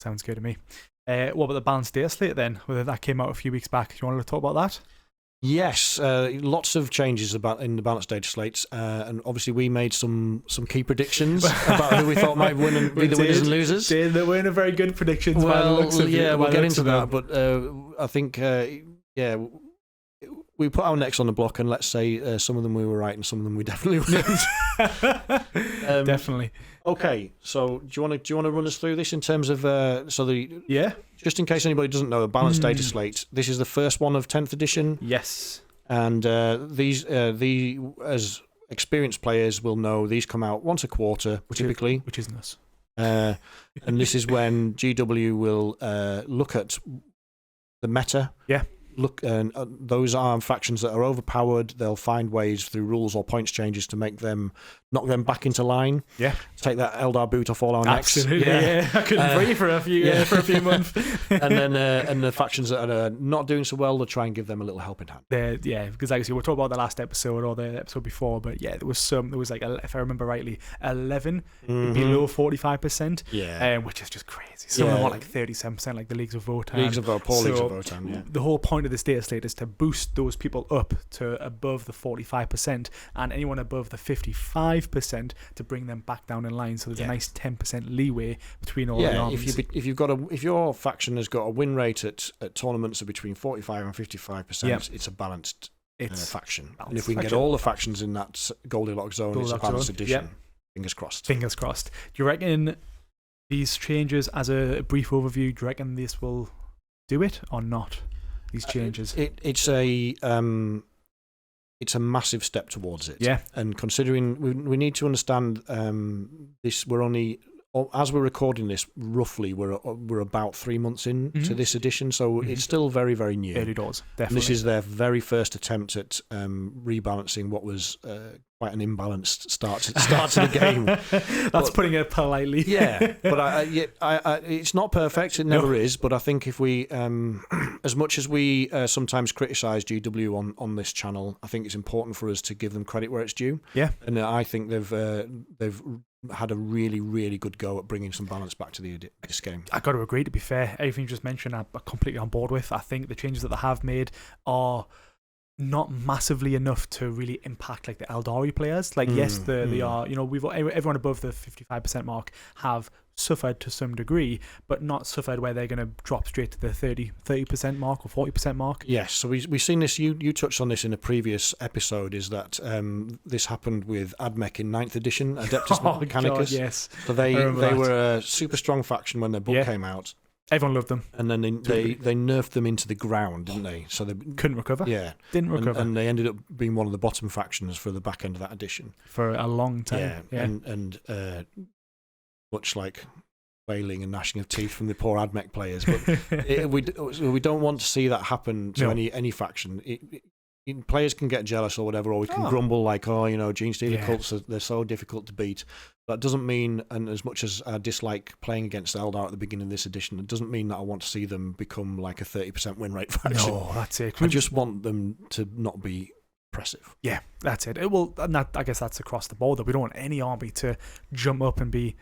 Sounds good to me. What about the balanced data slate then? Whether that came out a few weeks back. Do you want to talk about that? Yes, lots of changes in the balanced data slates, and obviously we made some key predictions about who we thought might win and be the winners and losers. There weren't a very good predictions. Well, we'll get into that, but I think we put our necks on the block, and let's say some of them we were right and some of them we definitely weren't. Definitely. Okay, so do you want to run us through this in terms of just in case anybody doesn't know, a balanced data slate. This is the first one of 10th edition. Yes, and these as experienced players will know these come out once a quarter typically, which isn't us. And this is when GW will look at the meta. Yeah. Look, those are factions that are overpowered. They'll find ways through rules or points changes to knock them back into line. Yeah, take that Eldar boot off all our necks. Absolutely. Yeah. I couldn't breathe for a few months. and the factions that are not doing so well, they'll try and give them a little helping hand. Because like I said, we'll talk about the last episode or the episode before, but yeah, there was like, if I remember rightly, 11 below 45%. Yeah, which is just crazy. Some of them want like 37%, like the Leagues of Votan. Leagues of Votan. Yeah. The whole point of this data slate is to boost those people up to above the 45%, and anyone above the 55% to bring them back down in line. So there's a nice 10% leeway between all the armies. If your faction has got a win rate at tournaments of between 45 and 55%, it's a balanced faction. And if we can get all the factions in that Goldilocks zone, it's a balanced edition. Fingers crossed. Fingers crossed. Do you reckon these changes, as a brief overview, do you reckon this will do it or not? These changes. It's a massive step towards it. Yeah. And considering we need to understand this, we're only, as we're recording this, roughly we're about 3 months into this edition, so it's still very, very new. Early doors, definitely. And this is their very first attempt at rebalancing what was quite an imbalanced start to the game. That's putting it politely. Yeah, but it's not perfect. It never is. But I think if we, as much as we sometimes criticise GW on this channel, I think it's important for us to give them credit where it's due. Yeah, and I think they've had a really, really good go at bringing some balance back to this game. I got to agree. To be fair, everything you just mentioned, I'm completely on board with. I think the changes that they have made are not massively enough to really impact like the Eldari players. Like yes, they are. You know, everyone above the 55% mark have suffered to some degree, but not suffered where they're going to drop straight to the 30% mark or 40% mark. Yes, so we've seen this. You touched on this in a previous episode. Is that this happened with AdMech in 9th edition, Adeptus Mechanicus? God, yes. So they were a super strong faction when their book came out. Everyone loved them. And then they nerfed them into the ground, didn't they? So they couldn't recover. Yeah. Didn't recover. And they ended up being one of the bottom factions for the back end of that edition. For a long time. Yeah. And much like wailing and gnashing of teeth from the poor AdMech players. But we don't want to see that happen to any faction. Players can get jealous or whatever, or we can grumble like, Gene Stealer cults, they're so difficult to beat. That doesn't mean, and as much as I dislike playing against Eldar at the beginning of this edition, it doesn't mean that I want to see them become like a 30% win rate faction. No, that's it. I just want them to not be oppressive. Yeah, that's it. I guess that's across the board. That we don't want any army to jump up and be,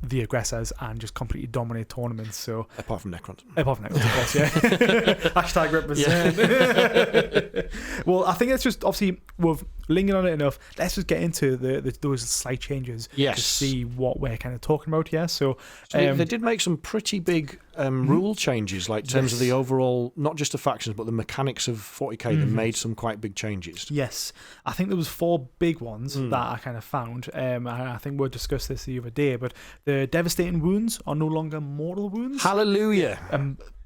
the aggressors and just completely dominate tournaments. So apart from Necrons, of course, yeah. Hashtag represent. Yeah. Well, I think it's just obviously we've lingered on it enough. Let's just get into those slight changes. Yes. To see what we're kind of talking about here. So they did make some pretty big rule changes, like in terms of the overall, not just the factions, but the mechanics of 40k. They made some quite big changes. Yes, I think there was 4 big ones that I kind of found. I think we'll discuss this the other day, but the devastating wounds are no longer mortal wounds. Hallelujah.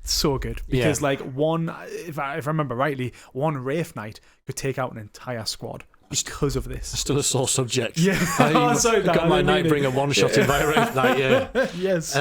So good, because like one, if I remember rightly, one Wraith Knight could take out an entire squad because of this. Still a sore subject. Yeah. I got my Nightbringer one-shot in by Wraith Knight, yeah. Yes.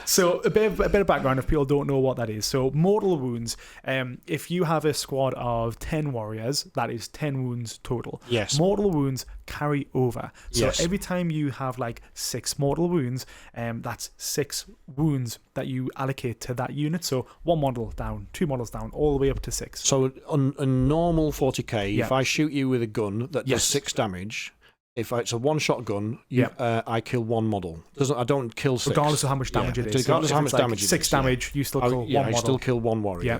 So a bit of background if people don't know what that is. So mortal wounds, if you have a squad of 10 warriors, that is 10 wounds total. Yes. Mortal wounds carry over. So every time you have like 6 mortal wounds, that's 6 wounds that you allocate to that unit. So 1 model down, 2 models down, all the way up to 6. So on a normal 40k, if I shoot you with a gun that does 6 damage, if it's a one-shot gun, I kill one model. I don't kill 6. Regardless of how much damage it is. Regardless of how much damage it is. 6 damage, you still kill one model. I still kill one warrior. Yeah.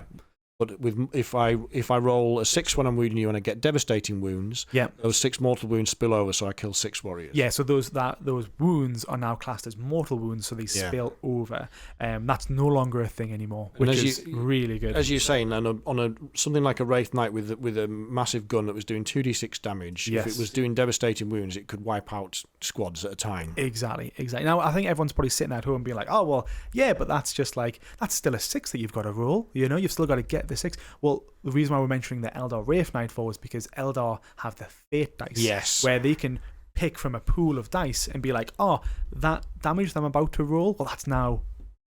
But if I roll a 6 when I'm wounding you and I get devastating wounds, those 6 mortal wounds spill over, so I kill 6 warriors. Yeah, so those wounds are now classed as mortal wounds, so they spill over. That's no longer a thing anymore, which is really good. As you're saying, on something like a Wraith Knight with a massive gun that was doing 2d6 damage, if it was doing devastating wounds, it could wipe out squads at a time. Exactly. Now, I think everyone's probably sitting at home and being like, oh, well, yeah, but that's still a 6 that you've got to roll. You've still got to get the 6. Well, the reason why we're mentioning the Eldar Wraith Knight for is because Eldar have the Fate dice. Yes. Where they can pick from a pool of dice and be like, oh, that damage that I'm about to roll, well, that's now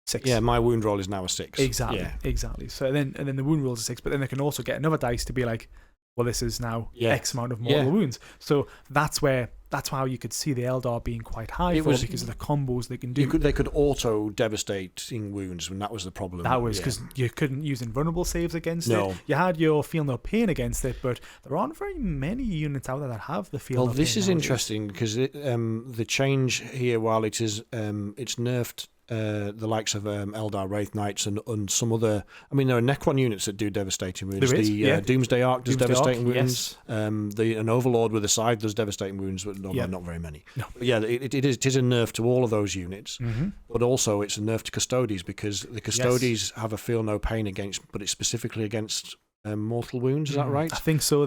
6. Yeah, my wound roll is now a 6. Exactly. So then the wound roll is a 6, but then they can also get another dice to be like, well, this is now X amount of mortal wounds. So that's how you could see the Eldar being quite high because of the combos they can do. They could auto devastating wounds, and that was the problem. That was because you couldn't use invulnerable saves against it. You had your feel no pain against it, but there aren't very many units out there that have the feel no pain. Well, this is interesting because the change here, while it is it's nerfed the likes of Eldar Wraith Knights and some other. I mean, there are Necron units that do devastating wounds. Doomsday Ark does devastating wounds. An Overlord with a scythe does devastating wounds, but not very many. No. But yeah, it is a nerf to all of those units, but also it's a nerf to Custodes because the Custodes have a feel no pain against, but it's specifically against mortal wounds. Is that right? I think so.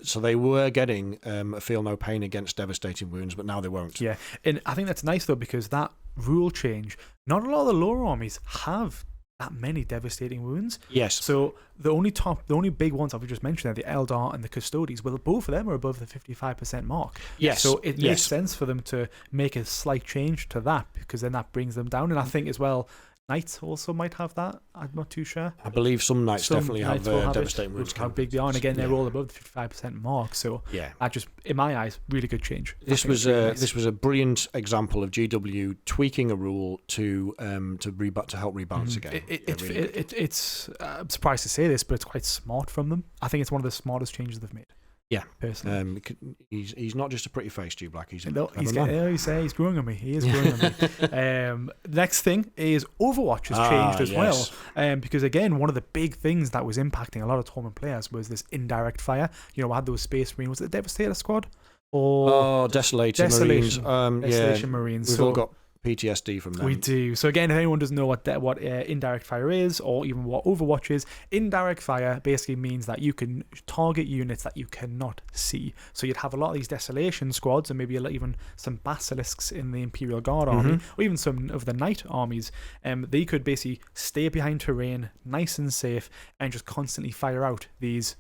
So they were getting a feel no pain against devastating wounds, but now they won't. Yeah, and I think that's nice though because that rule change, not a lot of the lower armies have that many devastating wounds. Yes. So the only big ones I've just mentioned are the Eldar and the Custodes. Well, both of them are above the 55% mark. Yes. So it makes sense for them to make a slight change to that because then that brings them down. And I think as well, Knights also might have that. I'm not too sure. I believe some Knights definitely have devastating wounds. How big they are, and again, they're all above the 55% mark. So that just, in my eyes, really good change. This was a brilliant example of GW tweaking a rule to help rebalance again. It's I'm surprised to say this, but it's quite smart from them. I think it's one of the smartest changes they've made. Yeah, personally, he's not just a pretty face, Stu Black. He's growing on me. He is growing on me. Next thing is Overwatch has changed as well, because again, one of the big things that was impacting a lot of tournament players was this indirect fire. We had those Space Marines. Was it the Devastator squad? Or Desolation Marines. Desolation Marines. We've all got PTSD from them. We do. So again, if anyone doesn't know what indirect fire is, or even what Overwatch is, indirect fire basically means that you can target units that you cannot see. So you'd have a lot of these Desolation squads, and maybe even some Basilisks in the Imperial Guard army, or even some of the Knight armies. They could basically stay behind terrain, nice and safe, and just constantly fire out these.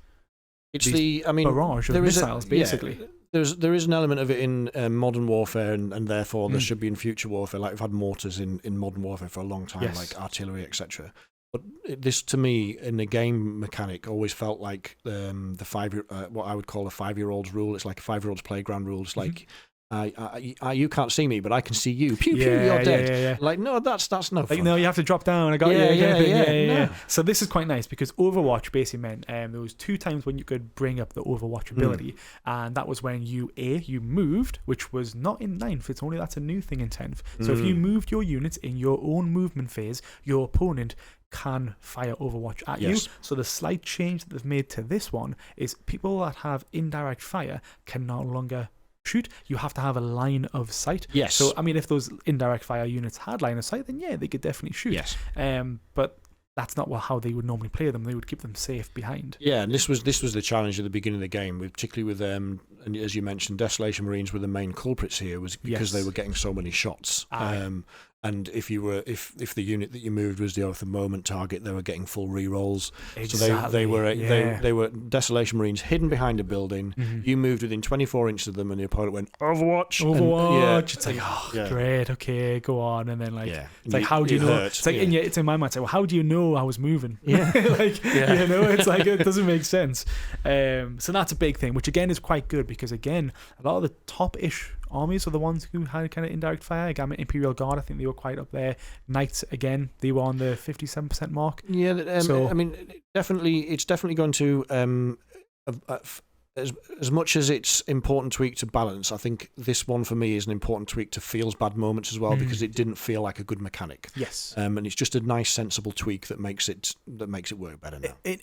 Barrage of missiles, basically. There is an element of it in modern warfare, and therefore there should be in future warfare. Like we've had mortars in modern warfare for a long time, like artillery, etc. But this, to me, in the game mechanic, always felt like what I would call a 5-year-old's rule. It's like a 5-year-old's playground rule. It's like. You can't see me, but I can see you. Pew, pew, you're dead. Yeah. Like, no, that's no fun. No, you have to drop down. I got you. Yeah. So this is quite nice because Overwatch basically meant there was 2 times when you could bring up the Overwatch ability, and that was when you moved, which was not in 9th. That's a new thing in 10th. So if you moved your units in your own movement phase, your opponent can fire Overwatch at you. So the slight change that they've made to this one is people that have indirect fire can no longer shoot. You have to have a line of sight. Yes. So I mean, if those indirect fire units had line of sight, then they could definitely shoot. Yes. But that's not how they would normally play them. They would keep them safe behind. Yeah, and this was the challenge at the beginning of the game, particularly with and as you mentioned, Desolation Marines were the main culprits here, was because they were getting so many shots. And if the unit that you moved was the moment target, they were getting full rerolls. Exactly. So they were Desolation Marines hidden behind a building. You moved within 24 inches of them, and the opponent went Overwatch. It's like great, okay, go on, and then it's like how do you know? Hurt. It's like it's in my mind. It's like, well, how do you know I was moving? It's like it doesn't make sense. So that's a big thing, which again is quite good because again a lot of the top-ish armies are the ones who had kind of indirect fire. Again, Imperial Guard, I think they were quite up there. Knights, again, they were on the 57% mark. Yeah, I mean, it's definitely going to as much as it's important tweak to balance, I think this one for me is an important tweak to feels bad moments as well, because it didn't feel like a good mechanic. Yes. And it's just a nice, sensible tweak that makes it work better now. And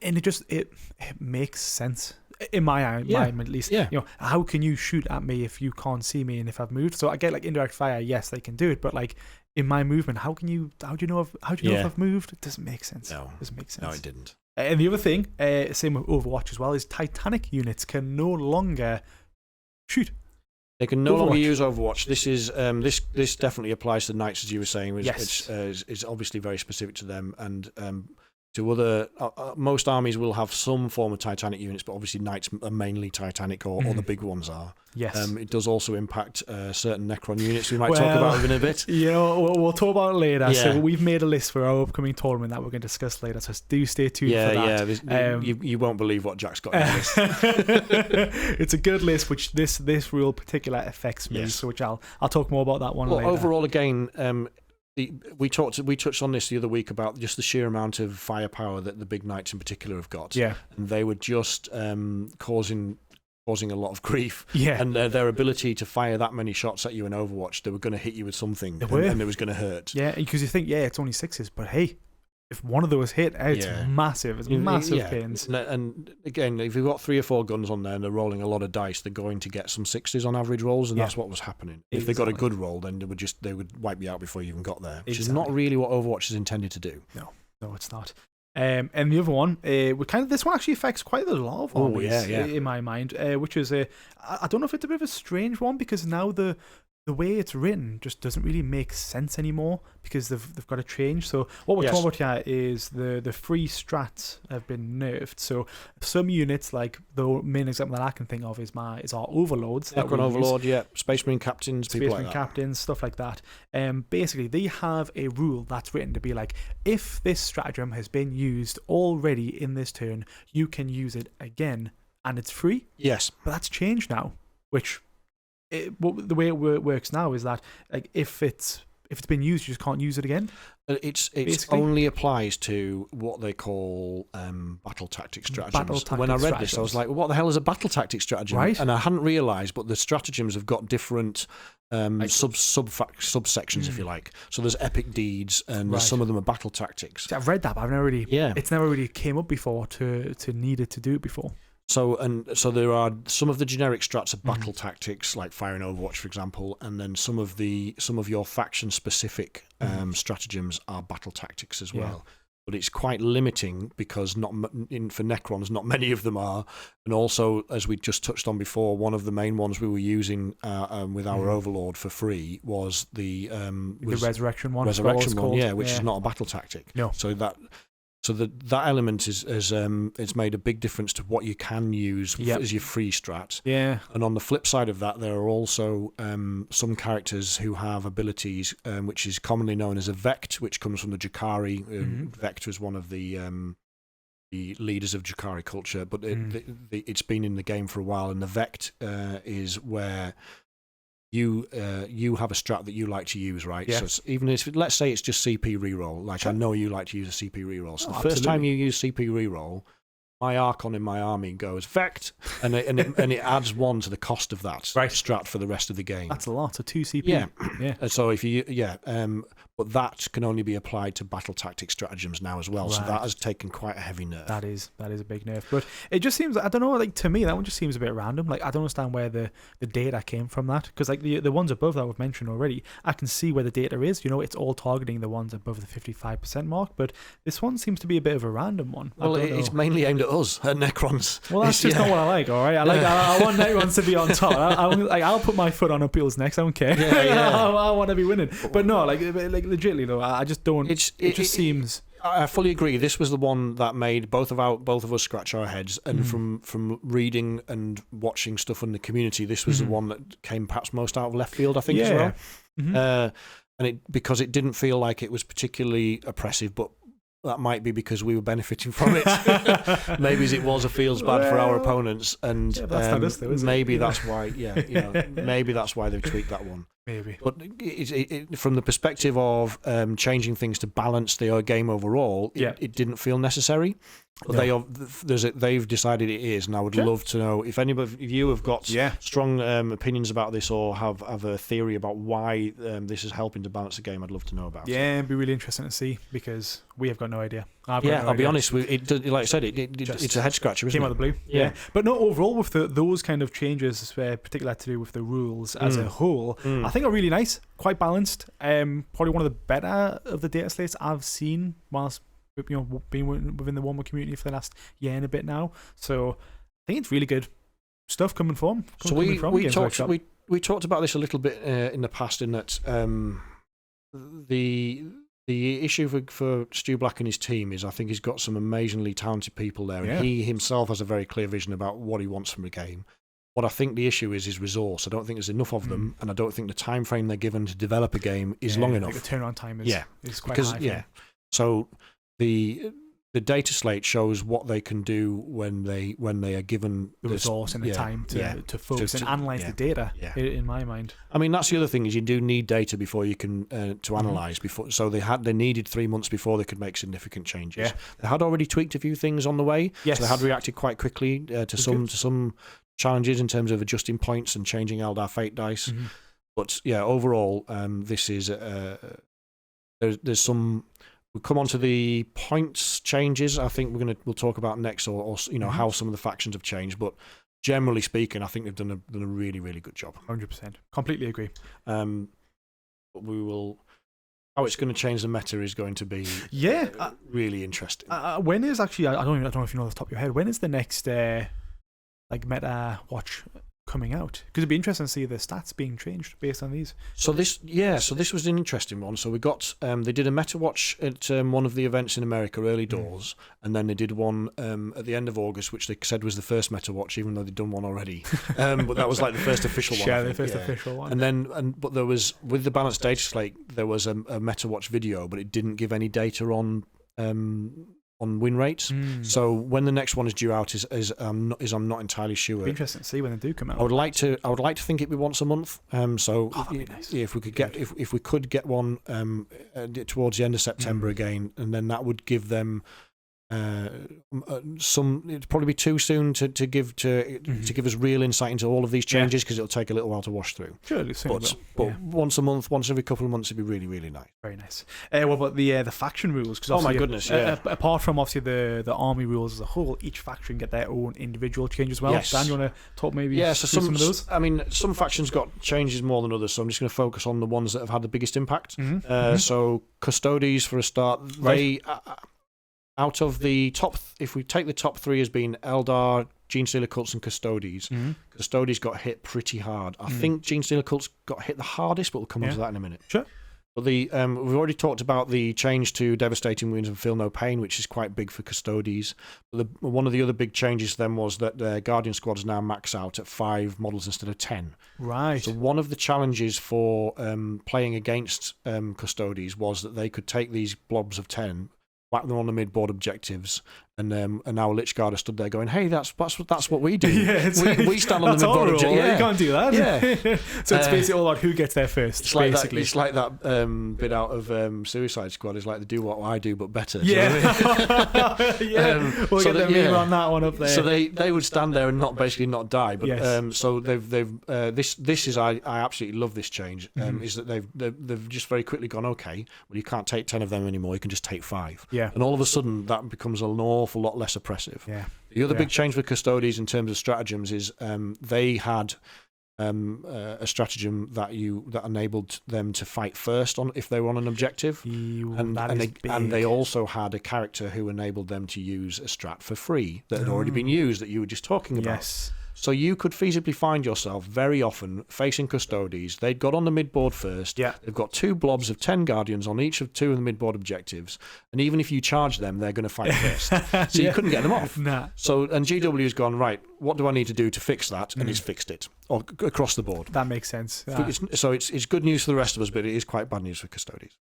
it makes sense. In my mind, at least. Yeah. You know, how can you shoot at me if you can't see me and if I've moved? So I get like indirect fire, yes, they can do it, but like in my movement, how do you know if I've moved? It doesn't make sense. No. It doesn't make sense. No, it didn't. And the other thing, same with Overwatch as well, is Titanic units can no longer shoot. They can no longer use Overwatch. This is this definitely applies to Knights, as you were saying. Yes. It's obviously very specific to them, and to other most armies will have some form of Titanic units, but obviously Knights are mainly Titanic, or the big ones are. Yes. It does also impact certain Necron units we might talk about in a bit. Yeah, we'll talk about it later. Yeah. So we've made a list for our upcoming tournament that we're going to discuss later, so do stay tuned for that. Yeah, you won't believe what Jack's got in the list. It's a good list, which this real particular affects me, so which I'll talk more about that one later. Overall, again, we touched on this the other week about just the sheer amount of firepower that the big Knights in particular have got. Yeah. And they were just causing a lot of grief. Yeah. And their ability to fire that many shots at you in Overwatch, they were going to hit you with something, and it was going to hurt. Yeah, because you think, it's only 6s, but hey, if one of those hit, it's massive. It's massive pains. And again, if you've got 3 or 4 guns on there and they're rolling a lot of dice, they're going to get some 6s on average rolls, and that's what was happening. If they got a good roll, then they would wipe you out before you even got there, which is not really what Overwatch is intended to do. No, it's not. And the other one, this one actually affects quite a lot of armies in my mind, which is I don't know if it's a bit of a strange one, because now the way it's written just doesn't really make sense anymore, because they've got to change. So what we're talking about here is the free strats have been nerfed. So some units, like the main example that I can think of is our overlords. Necron Overlord, Space Marine captains, people like that. Captains, stuff like that. Basically, they have a rule that's written to be like, if this stratagem has been used already in this turn, you can use it again, and it's free. Yes, but that's changed now, which. The way it works now is that, like, if it's been used, you just can't use it again. It only applies to what they call battle tactic stratagems. When I read this, I was like, well, what the hell is a battle tactic stratagem? Right. And I hadn't realised, but the stratagems have got different subsections, if you like. So there's epic deeds, and some of them are battle tactics. See, I've read that, but it's never really came up before to need it to do it before. So there are some of the generic strats of battle tactics, like Fire and Overwatch, for example, and then some of your faction specific stratagems are battle tactics as well. But it's quite limiting, because for Necrons, not many of them are, and also, as we just touched on before, one of the main ones we were using with our Overlord for free was the Resurrection one. Resurrection one, which is not a battle tactic. No. So that element is it's made a big difference to what you can use as your free strat. Yeah. And on the flip side of that, there are also some characters who have abilities, which is commonly known as a Vect, which comes from the Jakari. Vect was one of the leaders of Jakari culture, but it's been in the game for a while. And the Vect is where you have a strat that you like to use, right? Yeah. So even if, let's say it's just CP reroll, like, sure. I know you like to use a CP reroll. So the first time you use CP reroll, my Archon in my army goes Vect, and it adds 1 to the cost of that strat for the rest of the game. That's a lot. So 2 CP. Yeah. So if but that can only be applied to battle tactic stratagems now as well. Right. So that has taken quite a heavy nerf. That is a big nerf. But it just seems, I don't know, like, to me that one just seems a bit random. Like, I don't understand where the data came from that, because like the ones above that we've mentioned already, I can see where the data is. It's all targeting the ones above the 55% mark. But this one seems to be a bit of a random one. Well, it's mainly aimed at us, at Necrons. Well, that's just not what I like. All right, I want Necrons to be on top. I'll put my foot on appeals next. I don't care. I want to be winning. But no, like legitimately though, I just don't. It just seems. I fully agree. This was the one that made both of us scratch our heads. And from reading and watching stuff in the community, this was the one that came perhaps most out of left field, I think, as well. And because it didn't feel like it was particularly oppressive, but that might be because we were benefiting from it. Maybe it was a feels bad for our opponents, and that's not us though, is maybe it? that's why. Maybe that's why they've tweaked that one. Maybe. But from the perspective of changing things to balance the game overall, it didn't feel necessary. But they've decided it is, and I would love to know if anybody, if you have got strong opinions about this or have a theory about why this is helping to balance the game. I'd love to know about. Yeah, it'd be really interesting to see because we have got no idea. I'll be honest. Like I said, it's a head scratcher. Isn't came it? out of the blue. Yeah, but no. Overall, with those kind of changes, particularly to do with the rules as a whole, I think are really nice, quite balanced. Probably one of the better of the data slates I've seen whilst being within the Warhammer community for the last year and a bit now. So I think it's really good stuff coming from. So we talked about this a little bit in the past, in that the issue for Stu Black and his team is, I think he's got some amazingly talented people there, and he himself has a very clear vision about what he wants from a game. What I think the issue is resource. I don't think there's enough of them, and I don't think the time frame they're given to develop a game is long enough. The turnaround time is quite high. So the data slate shows what they can do when they are given the resource and the time to focus and analyze the data. In my mind, I mean, that's the other thing, is you do need data before you can to analyze. Before, so they needed 3 months before they could make significant changes. They had already tweaked a few things on the way. So they had reacted quite quickly to some challenges in terms of adjusting points and changing Eldar fate dice. But overall, this is there's some. We'll come on to the points changes. I think we'll talk about next, or how some of the factions have changed. But generally speaking, I think they've done a really, really good job. 100%, completely agree. But we will. How it's going to change the meta is going to be really interesting. When is actually? I don't know if you know off the top of your head. When is the next meta watch coming out? Because it'd be interesting to see the stats being changed based on these. So this was an interesting one. So we got they did a meta watch at one of the events in America, early doors, and then they did one at the end of August, which they said was the first meta watch, even though they'd done one already. But that was like the first official one. The first official one. And then but there was, with the balanced data slate, there was a meta watch video, but it didn't give any data on win rates. So when the next one is due out is I'm not entirely sure. It'd be interesting to see when they do come out. I would like to think it'd be once a month. That'd be nice. If we could get if we could get one towards the end of September again, and then that would give them it'd probably be too soon to give us real insight into all of these changes, because it'll take a little while to wash through. Sure, but once a month, once every couple of months, it'd be really, really nice. Very nice. What about the faction rules? Oh my goodness! Apart from obviously the army rules as a whole, each faction get their own individual change as well. Yes. Dan, you want to talk maybe? So some of those. I mean, some factions got changes more than others, so I'm just going to focus on the ones that have had the biggest impact. So Custodes, for a start, they. Out of the top, if we take the top 3 as being Eldar, Genestealer Cults, and Custodes, Custodes got hit pretty hard. I think Genestealer Cults got hit the hardest, but we'll come on to that in a minute. Sure. But we've already talked about the change to Devastating Wounds and Feel No Pain, which is quite big for Custodes. But one of the other big changes then was that their Guardian squads now max out at 5 models instead of 10. Right. So one of the challenges for playing against Custodes was that they could take these blobs of 10, whack them on the mid-board objectives, and now Lichguard has stood there going, "Hey, that's what we do. We stand on the mid-board objective. You can't do that." Yeah. So it's basically all about who gets there first. It's like that bit out of Suicide Squad. It's like they do what I do, but better. Yeah. We'll get the meme on that one up there. So they would stand there and not die. But so they've this is I absolutely love this change. Is that they've just very quickly gone, okay, well, you can't take 10 of them anymore. You can just take 5. Yeah. And all of a sudden that becomes an awful lot less oppressive. Yeah. The other big change with Custodes in terms of stratagems is they had a stratagem that enabled them to fight first if they were on an objective, and they also had a character who enabled them to use a strat for free that had already been used, that you were just talking about. Yes. So you could feasibly find yourself very often facing Custodes. They'd got on the mid-board first. Yeah. They've got 2 blobs of 10 Guardians on each of 2 of the mid-board objectives. And even if you charge them, they're going to fight first. So you couldn't get them off. Nah. And GW's gone, right, what do I need to do to fix that? And he's fixed it across the board. That makes sense. So it's good news for the rest of us, but it is quite bad news for Custodes.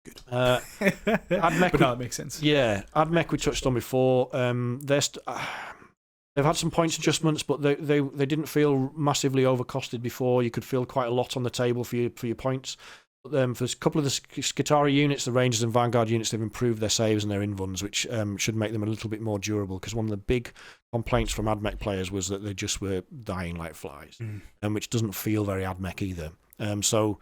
Good. Admech, but no, it makes sense. Yeah. Admech we touched on before. They've had some points adjustments, but they didn't feel massively overcosted before. You could feel quite a lot on the table for your points. But, for a couple of the Skitarii units, the Rangers and Vanguard units, they've improved their saves and their invuns, which should make them a little bit more durable. Because one of the big complaints from AdMech players was that they just were dying like flies, which doesn't feel very AdMech either. So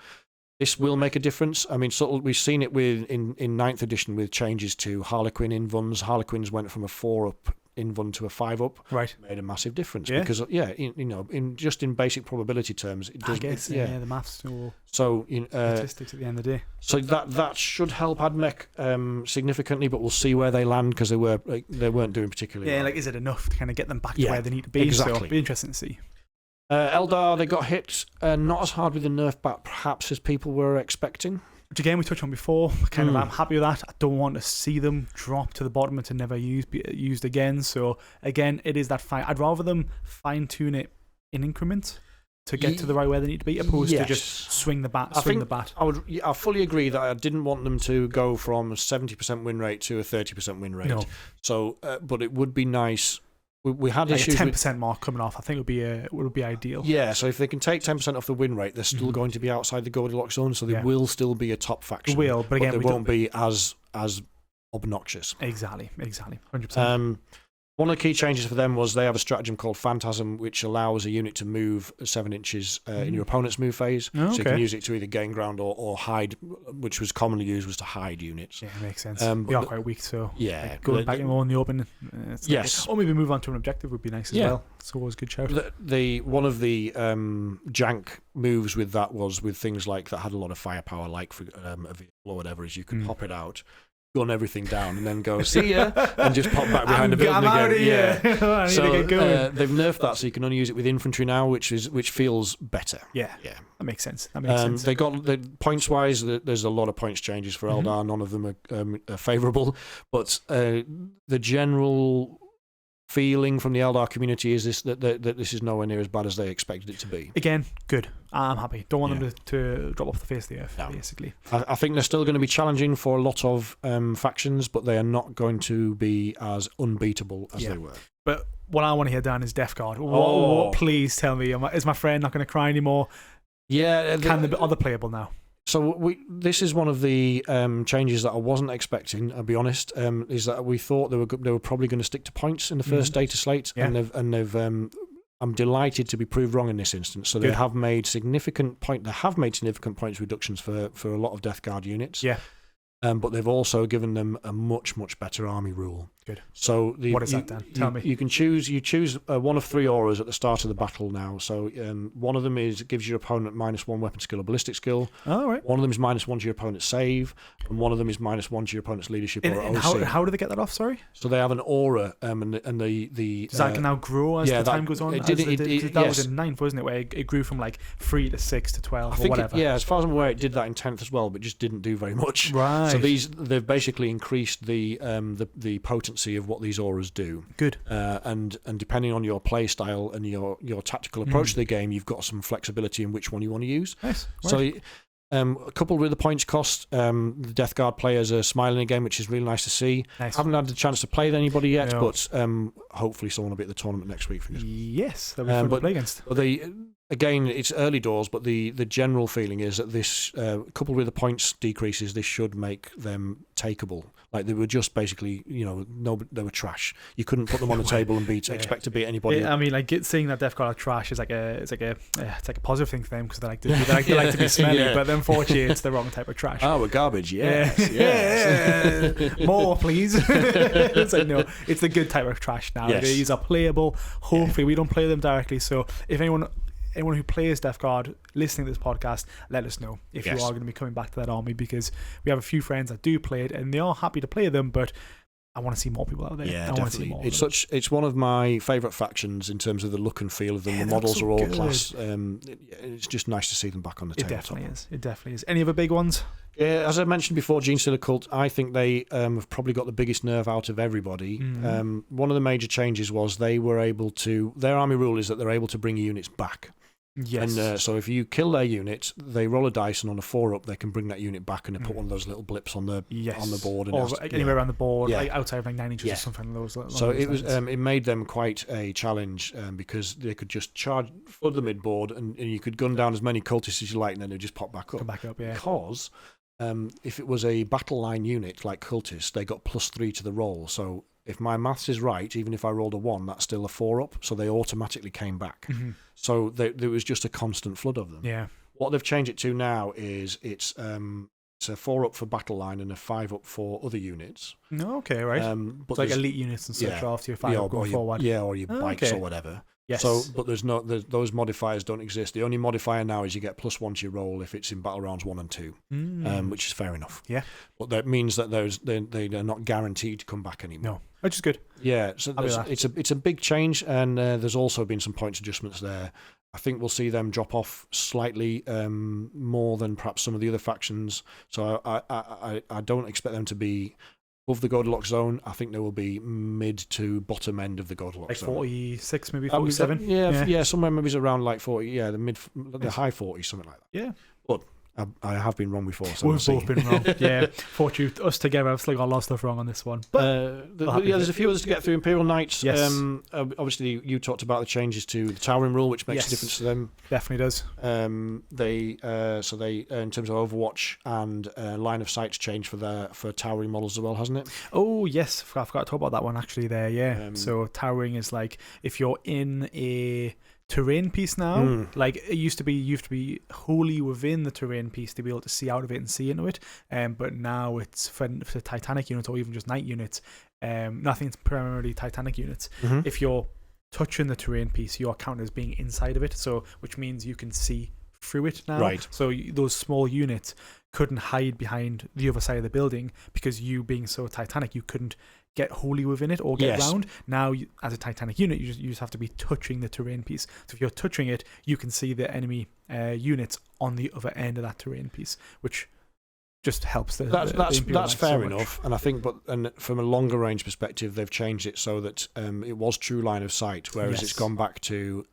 this will make a difference. I mean, we've seen it in 9th edition with changes to Harlequin invuns. Harlequins went from a 4-up invun to a 5-up. Right. Made a massive difference because in basic probability terms, it does. I guess the maths or statistics at the end of the day. So that should help AdMech significantly, but we'll see where they land because they weren't doing particularly well. Is it enough to kind of get them back to where they need to be? Exactly. So it'll be interesting to see. Eldar, they got hit not as hard with the nerf back perhaps as people were expecting. Which again we touched on before. I'm happy with that. I don't want to see them drop to the bottom and to never be used again. So again, it is that fight. I'd rather them fine tune it in increments to get to the right where they need to be, opposed to just swing the bat. I fully agree that I didn't want them to go from a 70% win rate to a 30% win rate. No. So, but it would be nice. We had issues a 10% mark coming off. I think it would be ideal. Yeah, so if they can take 10% off the win rate, they're still going to be outside the Goldilocks zone, so they will still be a top faction. They will, but again, they won't be as obnoxious. Exactly, 100%. One of the key changes for them was they have a stratagem called Phantasm, which allows a unit to move 7 inches in your opponent's move phase. So you can use it to either gain ground or hide, which was commonly used was to hide units. Yeah, makes sense. They are quite weak, so going back more in the open. Yes. Or maybe move on to an objective would be nice as well. It's always a good shout. One of the jank moves with that was with things like that had a lot of firepower, like for a vehicle or whatever, is you could pop it out, gun everything down, and then go see ya, and just pop back behind the building again. I need to get going. They've nerfed that, so you can only use it with infantry now, which feels better. Yeah, that makes sense. They got points wise. There's a lot of points changes for Eldar. None of them are favourable, but the general feeling from the Eldar community is that this is nowhere near as bad as they expected it to be. Again, good. I'm happy. Don't want them to drop off the face of the earth, basically. I think they're still going to be challenging for a lot of factions, but they are not going to be as unbeatable as they were. But what I want to hear, Dan, is Death Guard. What, please tell me, is my friend not going to cry anymore? Yeah. Are they playable now? So this is one of the changes that I wasn't expecting. I'll be honest. Is that we thought they were probably going to stick to points in the first data slate, and they've. I'm delighted to be proved wrong in this instance. So they have made significant points reductions for a lot of Death Guard units. Yeah. But they've also given them a much better army rule. Good. So what is that, Dan? Tell me. You can choose. You choose one of 3 auras at the start of the battle now. So one of them gives your opponent -1 weapon skill or ballistic skill. Oh, right. One of them is -1 to your opponent's save, and one of them is -1 to your opponent's leadership or OC. How do they get that off? Sorry. So they have an aura, and the so that can now grow as the time goes on. That was in 9th, wasn't it? Where it grew from like 3 to 6 to 12 or whatever. As far as I'm aware, it did that in 10th as well, but just didn't do very much. Right. So they've basically increased the potency of what these auras do. Good. And depending on your play style and your tactical approach to the game, you've got some flexibility in which one you want to use. Nice. Right. So coupled with the points cost, the Death Guard players are smiling again, which is really nice to see. Nice. Haven't had the chance to play with anybody yet, but hopefully someone will be at the tournament next week. Yes, that'll be fun to play against. Again, it's early doors, but the general feeling is that this, coupled with the points decreases, this should make them takeable. Like they were just basically, they were trash. You couldn't put them on the table and expect to beat anybody. I mean, like seeing that Death Guard are trash is like it's like a positive thing for them because they like to be smelly, but unfortunately it's the wrong type of trash. Oh, we're garbage. Yes. More, please. It's like no, it's the good type of trash now. Yes. These are playable. Hopefully, we don't play them directly. So if anyone who plays Death Guard listening to this podcast, let us know if you are going to be coming back to that army, because we have a few friends that do play it and they are happy to play them, but I want to see more people out there. Yeah, definitely. It's one of my favourite factions in terms of the look and feel of them. The models are all class. It's just nice to see them back on the table. It definitely is. Any other big ones? Yeah, as I mentioned before, Genestealer Cult, I think they have probably got the biggest nerve out of everybody. One of the major changes was they were able to, their army rule is that they're able to bring units back. Yes. And so if you kill their unit, they roll a dice, and on a 4-up, they can bring that unit back and they put one of those little blips on the board, and or anywhere around the board, Yeah. like outside of like 9 inches or something. So it was it made them quite a challenge because they could just charge for the mid board, and you could gun down as many cultists as you like, and then they'd just pop back up. Come back up, yeah. Because if it was a battle line unit like cultists, they got +3 to the roll. So if my maths is right, even if I rolled a 1, that's still a 4-up, so they automatically came back. So there was just a constant flood of them. Yeah. What they've changed it to now is it's a 4-up for battle line and a 5-up for other units. No, okay, right. But it's like elite units and such after your 5-up going forward. Or your bikes or whatever. Yes. So, but those modifiers don't exist. The only modifier now is you get +1 to your roll if it's in battle rounds 1 and 2, which is fair enough. Yeah. But that means that they're not guaranteed to come back anymore. No, which is good. Yeah. So it's a big change, and there's also been some points adjustments there. I think we'll see them drop off slightly more than perhaps some of the other factions. So I don't expect them to be above the Goldilocks zone. I think they will be mid to bottom end of the Goldilocks zone. Like 46, maybe 47. Yeah, somewhere maybe around like 40. Yeah, the high 40s, something like that. Yeah. But I have been wrong before. So We've both been wrong. Yeah. Fortunately, us together, I've still got a lot of stuff wrong on this one. But there's a few others to get through. Imperial Knights. Yes. Obviously, you talked about the changes to the towering rule, which makes a difference to them. Definitely does. They in terms of Overwatch and line of sight's changed for towering models as well, hasn't it? Oh yes, I forgot to talk about that one actually. There, yeah. So towering is like if you're in a terrain piece now, like it used to be, you have to be wholly within the terrain piece to be able to see out of it and see into it. But now it's for Titanic units or even just night units. Nothing's primarily Titanic units. If you're touching the terrain piece, you're counted as being inside of it. So which means you can see through it now. Right. So those small units couldn't hide behind the other side of the building because you being so Titanic, you couldn't get wholly within it or get round. Now, as a Titanic unit, you just have to be touching the terrain piece. So if you're touching it, you can see the enemy units on the other end of that terrain piece, which just helps that's fair enough. And I think, and from a longer range perspective, they've changed it so that it was true line of sight, whereas it's gone back to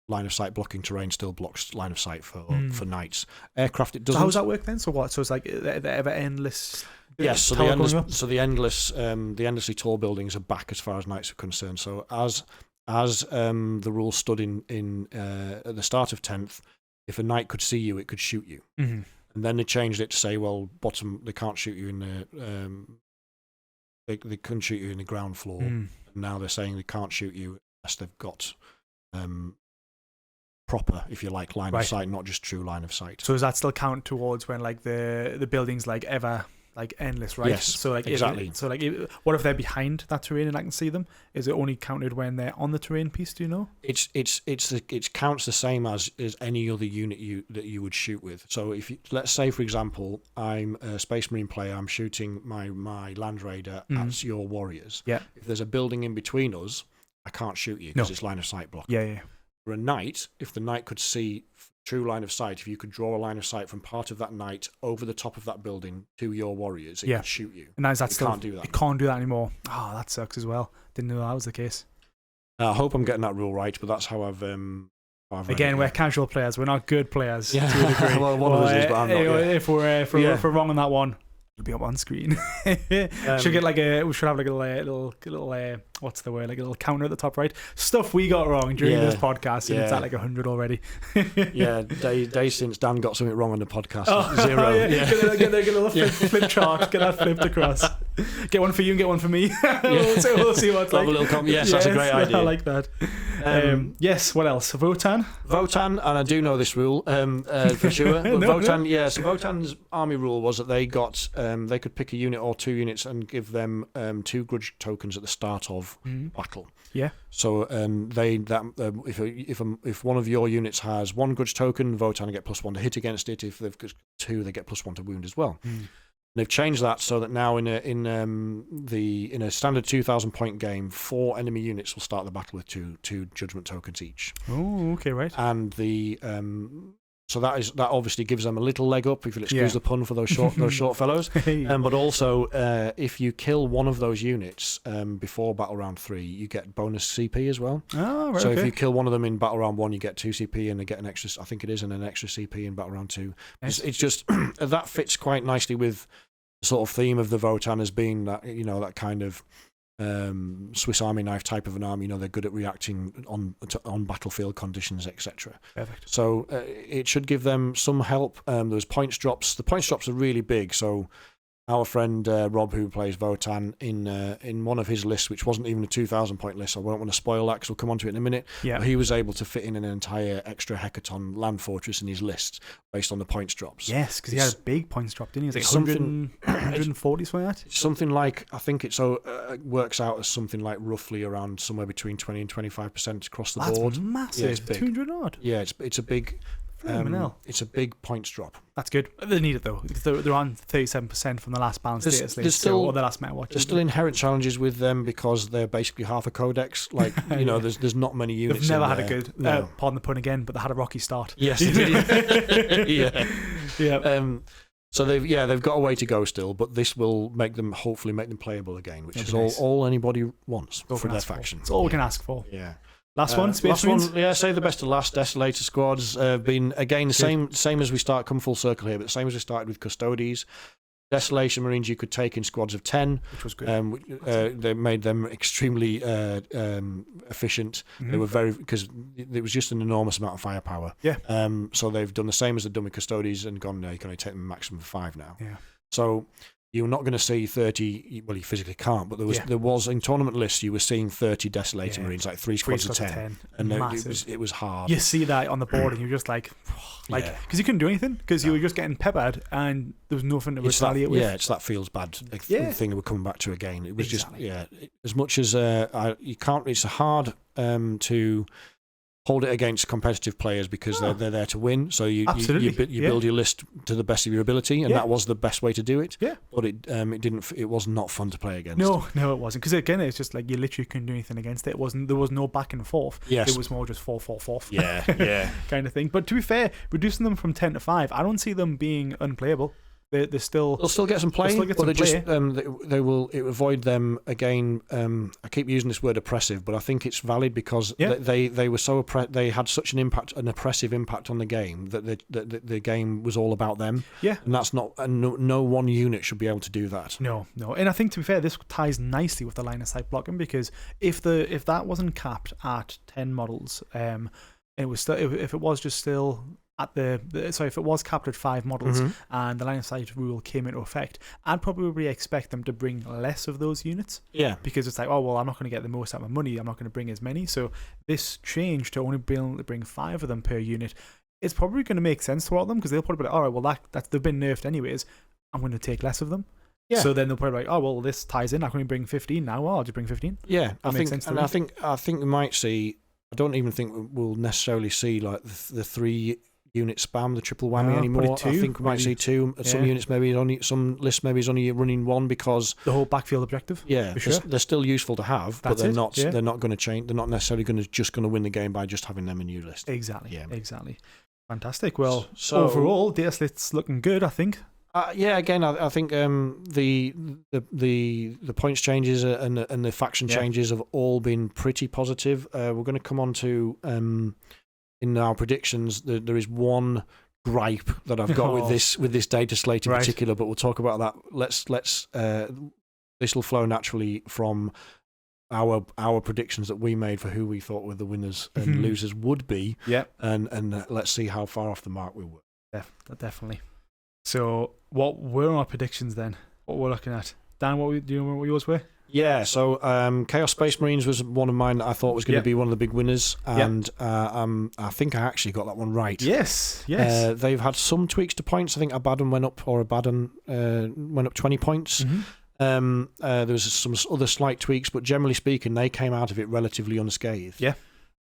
line of sight blocking terrain still blocks line of sight for knights. Aircraft, it doesn't. So how does that work then? So what? So it's like the ever endless. Yes, so the endlessly tall buildings are back as far as knights are concerned. So as the rule stood in at the start of 10th, if a knight could see you, it could shoot you. And then they changed it to say, well, bottom, they can't shoot you in the they couldn't shoot you in the ground floor. And now they're saying they can't shoot you unless they've got proper, if you like, line of sight, not just true line of sight. So does that still count towards when like the building's like ever like endless, right? Yes, so like exactly. What if they're behind that terrain and I can see them? Is it only counted when they're on the terrain piece? Do you know? It counts the same as any other unit that you would shoot with. So if let's say for example I'm a Space Marine player, I'm shooting my Land Raider at your warriors. Yeah. If there's a building in between us, I can't shoot you because it's line of sight block. Yeah. For a knight, if the knight could see true line of sight, if you could draw a line of sight from part of that knight over the top of that building to your warriors, it could shoot you. And is that can't do that. It can't do that anymore. Oh, that sucks as well. Didn't know that was the case. I hope I'm getting that rule right, but that's how I've Again, we're casual players. We're not good players to a degree. Well, one of us is, but I'm not. If we're wrong on that one, it'll be up on screen. We should have like a little what's the word, like a little counter at the top right, stuff we got wrong during this podcast, and it's at like 100 already. Days since Dan got something wrong on the podcast. 0. Get a little flip chart, get that flipped across. Get one for you and get one for me. We'll see what's like. Yes, that's a great idea. I like that. Yes, what else? Votan, and I do know this rule for sure. But Votan, so Votan's army rule was that they got they could pick a unit or 2 units and give them 2 grudge tokens at the start of battle. Yeah. So if one of your units has 1 grudge token, Votan get +1 to hit against it. If they've got 2, they get +1 to wound as well. They've changed that so that now in a standard 2,000 point game, 4 enemy units will start the battle with two judgment tokens each. Oh, okay, right. And the So that obviously gives them a little leg up, if you'll excuse the pun for those short fellows. But also, if you kill one of those units before battle round 3, you get bonus CP as well. Oh, right, so if you kill one of them in battle round 1, you get 2 CP, and they get an extra. I think it is, and an extra CP in battle round 2. Nice. It's just that fits quite nicely with the sort of theme of the Votann as being that that kind of Swiss Army knife type of an army. They're good at reacting on battlefield conditions, etc. Perfect. So it should give them some help. There's points drops. The points drops are really big. So our friend Rob, who plays Votann, in one of his lists, which wasn't even a 2,000 point list, I won't want to spoil that because we'll come on to it in a minute. Yeah. But he was able to fit in an entire extra Hecaton land fortress in his list based on the points drops. Yes, because he had a big points drop, didn't he? It was like 140 something like that. Something like, I think it works out as something like roughly around somewhere between 20 and 25% across the board. That's massive. Yeah, it's big. 200 odd. Yeah, it's a big. It's a big points drop. That's good. They need it though. They're on 37% from the last balance Dataslate, or the last meta watch. There's still inherent challenges with them because they're basically half a codex. Like there's not many units. They've never had there. a good. Pardon the pun again, but they had a rocky start. Yes, they did. Yeah. So they've got a way to go still, but this will hopefully make them playable again, which is all anybody wants for their faction. It's all we can ask for. Yeah. Last one, Space Marines? Save the best to last. Desolator squads have been, again, same as we start, come full circle here, but same as we started with Custodes. Desolation Marines you could take in squads of 10. Which was good. They made them extremely efficient. Mm-hmm. They were because it was just an enormous amount of firepower. Yeah. So they've done the same as they've done with Custodes and gone, you can only take them a maximum of 5 now. Yeah. So you're not going to see 30. Well, you physically can't, but there was in tournament lists you were seeing 30 Desolator Marines, like 3 squads of 10, and it was hard. You see that on the board, and you're just like, because you couldn't do anything because you were just getting peppered, and there was nothing to retaliate with. Yeah, it's that feels bad thing that we're coming back to again. It was just as much as you can't. It's hard to hold it against competitive players because they're there to win. So you build your list to the best of your ability, and that was the best way to do it. Yeah, but it was not fun to play against. No, it wasn't, because again, it's just like you literally couldn't do anything against it. There was no back and forth. Yes, it was more just 4-4-4. Yeah, kind of thing. But to be fair, reducing them from 10 to 5, I don't see them being unplayable. They'll still get some play, they will avoid them again. I keep using this word oppressive, but I think it's valid because they were so they had such an oppressive impact on the game that the game was all about them. Yeah, and that's not. And no one unit should be able to do that. No, and I think, to be fair, this ties nicely with the line of sight blocking, because if that wasn't capped at 10 models, it was still, if it was just still at if it was capped at 5 models and the line of sight rule came into effect, I'd probably expect them to bring less of those units. Yeah, because it's like, oh well, I'm not going to get the most out of my money, I'm not going to bring as many. So this change to only be able to bring 5 of them per unit, it's probably going to make sense to all of them, because they'll probably be like, all right, well that's they've been nerfed anyways, I'm going to take less of them. Yeah. So then they'll probably be like, oh well, this ties in, I can only bring 15 now. Well, I'll just bring 15. Yeah, I think we might see. I don't even think we'll necessarily see like the 3 unit spam, the triple whammy anymore. I think we might see 2. Some units some lists maybe is only running 1 because the whole backfield objective. Yeah, for sure. They're still useful to have, but they're not. They're not going to change. They're not necessarily going to win the game by just having them in your list. Exactly. Yeah. Exactly. Fantastic. Well, so overall, Dataslate's looking good, I think. Again, I think the points changes and the faction changes have all been pretty positive. We're going to come on to in our predictions. There is one gripe that I've got with this data slate in particular, but we'll talk about that. This will flow naturally from our predictions that we made for who we thought were the winners and losers would be. Yeah, and let's see how far off the mark we were. Yeah, definitely. So, what were our predictions then? What we're looking at, Dan? Do you know what yours were? Yeah, so Chaos Space Marines was one of mine that I thought was going to be one of the big winners, and I think I actually got that one right. Yes. They've had some tweaks to points. I think Abaddon went up 20 points. There was some other slight tweaks, but generally speaking, they came out of it relatively unscathed. Yeah.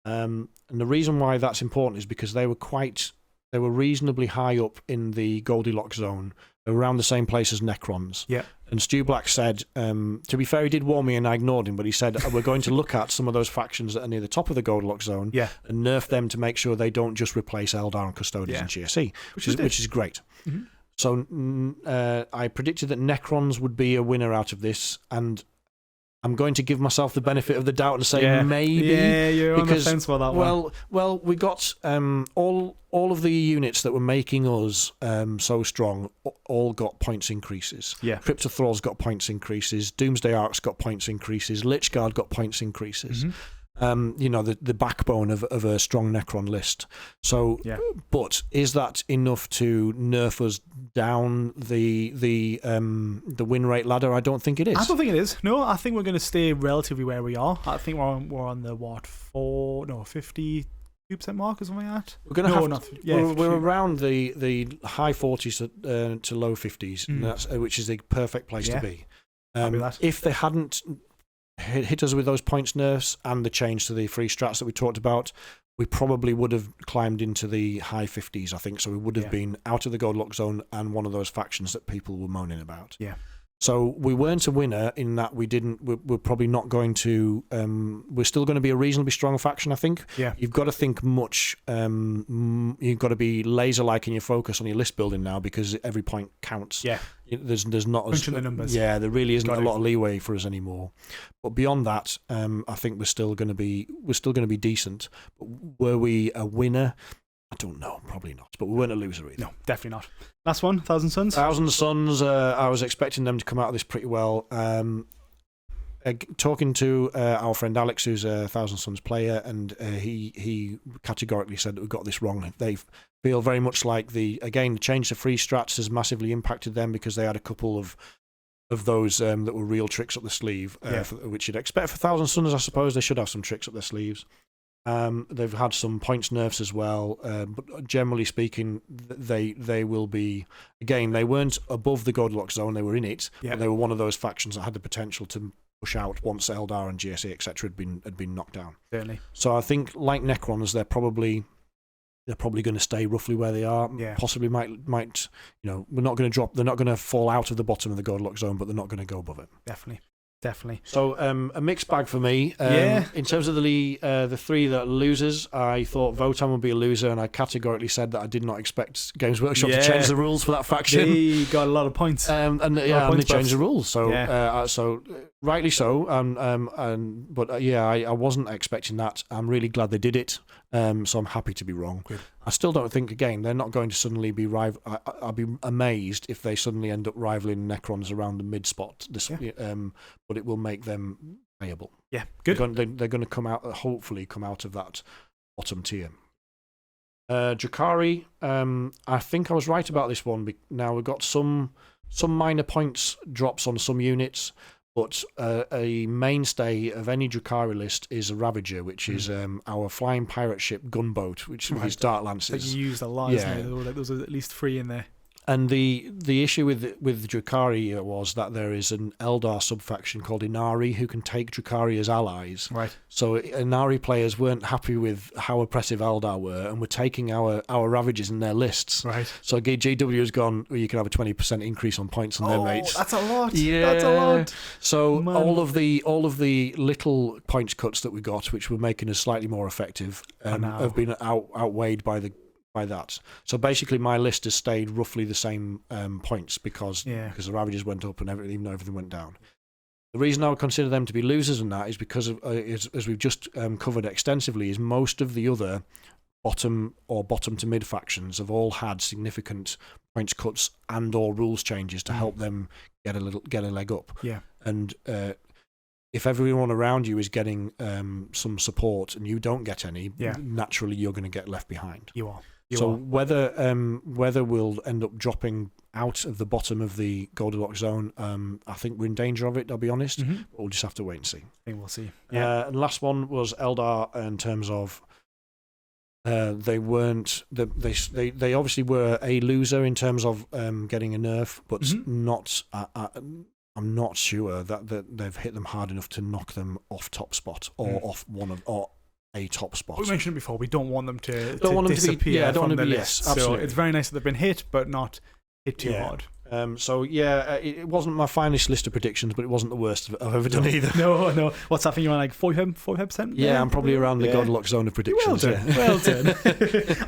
And the reason why that's important is because they were quite they were reasonably high up in the Goldilocks zone, around the same place as Necrons. Yeah. And Stu Black said, to be fair, he did warn me and I ignored him, but he said, we're going to look at some of those factions that are near the top of the Goldilocks zone and nerf them to make sure they don't just replace Eldar and Custodians and GSE, which is great. Mm-hmm. So I predicted that Necrons would be a winner out of this, and I'm going to give myself the benefit of the doubt and say maybe. Yeah, you're on the fence about that one. Well, we got all of the units that were making us so strong all got points increases. Yeah. Crypto Thralls got points increases. Doomsday Arcs got points increases. Lychguard got points increases. Mm-hmm. The backbone of a strong Necron list. So, but is that enough to nerf us down the win rate ladder? I don't think it is. I don't think it is. No, I think we're going to stay relatively where we are. I think we're on the 52% mark or something like that. We're going to we're around the high 40s to low 50s, and that's, which is the perfect place to be. If they hadn't hit us with those points nerfs and the change to the free strats that we talked about, we probably would have climbed into the high 50s, I think. So we would have been out of the Goldilocks zone and one of those factions that people were moaning about. Yeah. So we weren't a winner in that we're probably not going to, we're still going to be a reasonably strong faction, I think. Yeah. You've got to think much, you've got to be laser-like in your focus on your list building now, because every point counts. Yeah. There's not as the numbers. Yeah, there really isn't a lot of leeway for us anymore. But beyond that, I think we're still going to be decent. But were we a winner? I don't know, probably not. But we weren't a loser either. No, definitely not. Last one, Thousand Suns. Thousand Suns. I was expecting them to come out of this pretty well. Talking to our friend Alex, who's a Thousand Suns player, and he categorically said that we got this wrong. They feel very much like the change to free strats has massively impacted them, because they had a couple of those that were real tricks up the sleeve, which you'd expect for Thousand Suns. I suppose they should have some tricks up their sleeves. They've had some points nerfs as well, but generally speaking, they will be, again, they weren't above the Goldilocks zone, they were in it, but they were one of those factions that had the potential to push out once Eldar and GSA, etc., had been knocked down. Certainly. So I think, like Necrons, they're probably going to stay roughly where they are. Yeah. Possibly might we're not going to drop. They're not going to fall out of the bottom of the Goldilocks zone, but they're not going to go above it. Definitely. So a mixed bag for me. In terms of the three that are losers, I thought Votan would be a loser, and I categorically said that I did not expect Games Workshop to change the rules for that faction. They got a lot of points. And they changed the rules. So so rightly so. I wasn't expecting that. I'm really glad they did it. So I'm happy to be wrong. Good. I still don't think, again, they're not going to suddenly be I'll be amazed if they suddenly end up rivaling Necrons around the mid spot. But it will make them playable. Yeah, good. They're going to hopefully come out of that bottom tier. Drakari, I think I was right about this one. Now we've got some minor points drops on some units. But a mainstay of any Drakari list is a Ravager, which is our flying pirate ship gunboat, which is Dark Lances. That you used a lot, isn't it? There was at least 3 in there. And the issue with Drakari was that there is an Eldar subfaction called Inari who can take Drakari as allies. Right. So Inari players weren't happy with how oppressive Eldar were and were taking our Ravagers in their lists. Right. So GW has gone, well, you can have a 20% increase on points on their mates. That's a lot. Yeah. That's a lot. So all of the little points cuts that we got, which were making us slightly more effective, have been outweighed by that. So basically my list has stayed roughly the same points because the Ravagers went up and even though everything went down. The reason I would consider them to be losers in that is because of, as we've just covered extensively, is most of the other bottom to mid factions have all had significant points cuts and or rules changes to help them get a leg up. Yeah. And if everyone around you is getting some support and you don't get any, naturally you're going to get left behind. You are. Whether we'll end up dropping out of the bottom of the Goldilocks zone, I think we're in danger of it, I'll be honest. Mm-hmm. But we'll just have to wait and see. I think we'll see. And last one was Eldar in terms of they weren't they obviously were a loser in terms of getting a nerf, but not. I'm not sure that they've hit them hard enough to knock them off top spot or off one of a top spot. We mentioned it before. We don't want them to To disappear be, yeah, I don't from want the to be, list. yes, absolutely. So it's very nice that they've been hit, but not hit too hard. It wasn't my finest list of predictions, but it wasn't the worst I've ever done either. No. What's that thing you're on, like 45%? Yeah, I'm probably around the Godlock zone of predictions. Well done.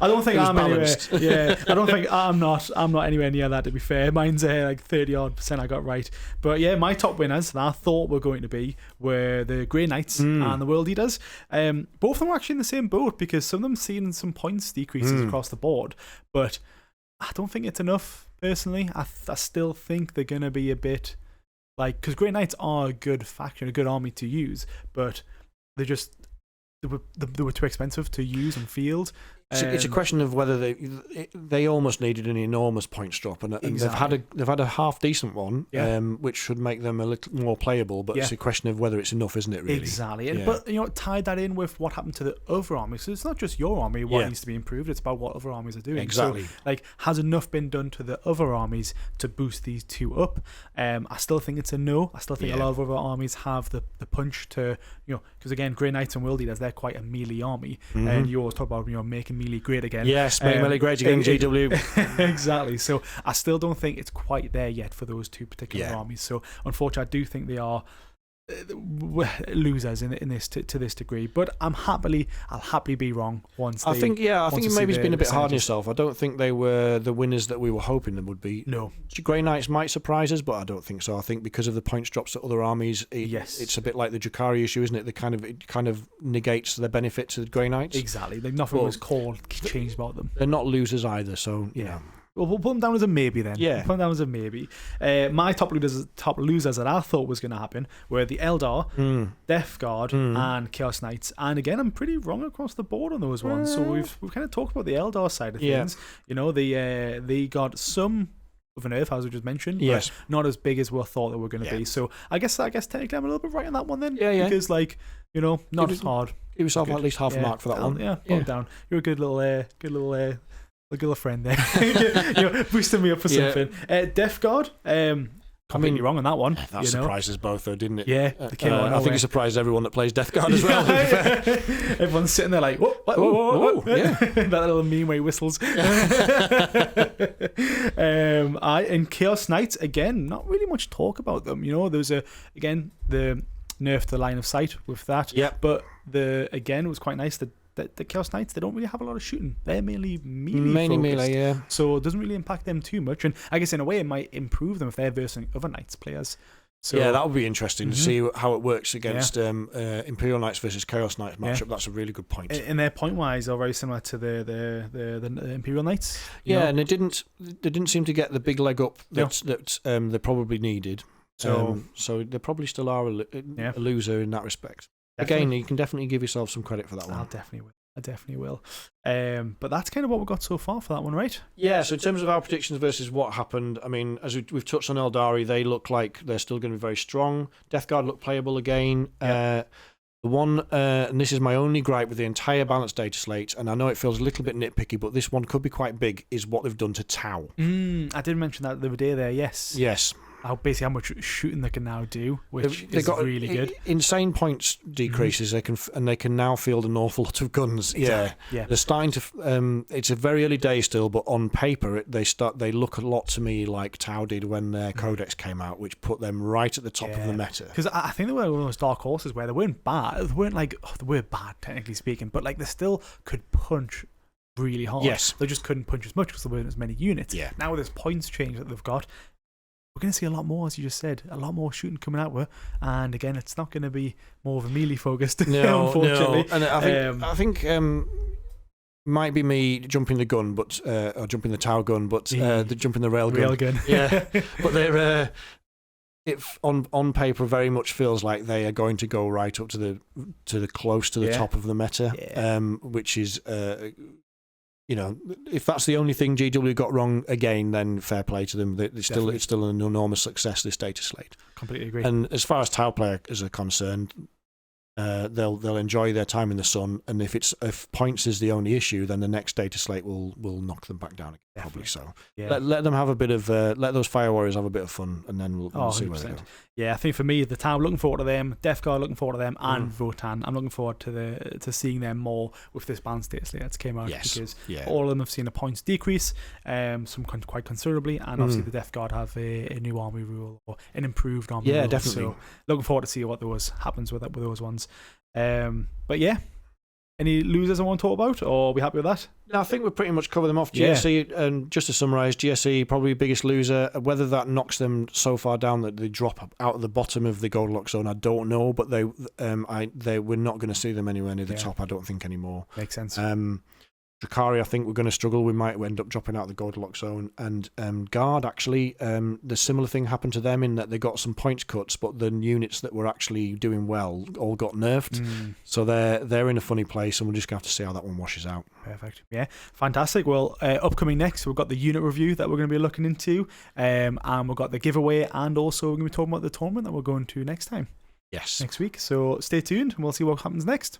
I don't think I'm anywhere. Yeah, I don't think I'm not anywhere near that. To be fair, mine's like 30% I got right. But yeah, my top winners that I thought were going to be were the Grey Knights and the World Eaters. Both of them were actually in the same boat because some of them seen some points decreases across the board, but I don't think it's enough. Personally, I still think they're going to be a bit like, because Grey Knights are a good faction, a good army to use, but they were too expensive to use and field. It's a question of whether they almost needed an enormous points drop, and Exactly. they've had a half decent one, Yeah. Which should make them a little more playable. But it's a question of whether it's enough, isn't it? Really, Exactly. Yeah. But tied that in with what happened to the other armies. So it's not just your army what needs to be improved; it's about what other armies are doing. Exactly. So, has enough been done to the other armies to boost these two up? I still think it's a no. I still think a lot of other armies have the punch to because again, Grey Knights and World Eaters, they're quite a melee army, and you always talk about making melee great again. Yes, make melee great again, GW. Exactly. So I still don't think it's quite there yet for those two particular armies. So unfortunately, I do think they are losers in this to this degree. But I'll happily be wrong once. I think maybe it's been a bit hard on yourself. I don't think they were the winners that we were hoping them would be. No, Grey Knights might surprise us, but I don't think so. I think because of the points drops to other armies, it's a bit like the Drakari issue, isn't it? It kind of negates the benefit to the Grey Knights. Exactly. Nothing was changed about them. They're not losers either, so yeah. Well, we'll put them down as a maybe then. Yeah. We'll put them down as a maybe. My top losers that I thought was going to happen were the Eldar, Death Guard, and Chaos Knights. And again, I'm pretty wrong across the board on those ones. So we've kind of talked about the Eldar side of things. They got some of an Earth, as we just mentioned, but not as big as we thought they were going to be. So I guess technically I'm a little bit right on that one then. Yeah. Because not as hard. Give yourself at least half a mark for that one. Yeah, put it down. You're a good little friend there. Boosting me up for something. Death Guard, completely wrong on that one. That surprised us both, though, didn't it? Yeah, I think it surprised everyone that plays Death Guard as well. Everyone's sitting there like, whoa. Yeah. That little meme where he whistles. And Chaos Knights, again, not really much talk about them. There's the nerf to line of sight with that. Yeah. But it was quite nice that the Chaos Knights, they don't really have a lot of shooting. They're mainly melee, yeah. So it doesn't really impact them too much. And I guess in a way it might improve them if they're versing other Knights players. So, yeah, that would be interesting to see how it works against Imperial Knights versus Chaos Knights matchup. Yeah. That's a really good point. And their point wise are very similar to the Imperial Knights. And they didn't seem to get the big leg up that they probably needed. So they probably still are a loser in that respect. Definitely. Again, you can definitely give yourself some credit for that one. I definitely will. But that's kind of what we've got so far for that one, right? Yeah, so in terms of our predictions versus what happened, I mean, as we've touched on Eldari, they look like they're still going to be very strong. Death Guard look playable again. Yep. The one, and this is my only gripe with the entire balanced data slate, and I know it feels a little bit nitpicky, but this one could be quite big, is what they've done to Tau. I did mention that the other day there, yes. Yes. Basically how much shooting they can now do, which is got really good. Insane points decreases. They can now field an awful lot of guns. Yeah. They're starting to. It's a very early day still, but on paper they look a lot to me like Tau did when their Codex came out, which put them right at the top of the meta. Because I think they were one of those dark horses where they weren't bad. They weren't they were bad technically speaking, but they still could punch really hard. Yes. They just couldn't punch as much because there weren't as many units. Yeah. Now with this points change that they've got, we're going to see a lot more, as you just said, a lot more shooting coming out with, and again, it's not going to be more of a melee focused, unfortunately. No. And I think might be me jumping the gun, but or jumping the Tau gun, but jumping the rail gun. Yeah, but they're on paper very much feels like they are going to go right up to the close to the top of the meta, which is. If that's the only thing GW got wrong again, then fair play to them. It's still an enormous success, this data slate. Completely agree. And as far as Tau players are concerned, they'll enjoy their time in the sun, and if points is the only issue, then the next data slate will knock them back down again, probably. So let them have a bit of let those Fire Warriors have a bit of fun, and then we'll see where they go. Yeah, I think for me, the town, looking forward to them. Death Guard, looking forward to them, and Votann. I'm looking forward to seeing them more with this balanced data slate that's came out, because all of them have seen the points decrease, some quite considerably, and obviously the Death Guard have a new army rule, or an improved army rule. Yeah, definitely. So looking forward to see what happens with those ones. But yeah, any losers I want to talk about, or are we happy with that? No, I think we've pretty much covered them off. GSE, and just to summarise, GSE probably biggest loser. Whether that knocks them so far down that they drop out of the bottom of the Goldilocks zone, I don't know. But we're not going to see them anywhere near the top, I don't think, anymore. Makes sense. Drakari, I think we're going to struggle. We might end up dropping out of the Goldilocks zone. And Guard, actually, the similar thing happened to them in that they got some points cuts, but the units that were actually doing well all got nerfed. So they're in a funny place, and we're just going to have to see how that one washes out. Perfect. Yeah, fantastic. Well, upcoming next, we've got the unit review that we're going to be looking into, and we've got the giveaway, and also we're going to be talking about the tournament that we're going to next time. Yes. Next week. So stay tuned, and we'll see what happens next.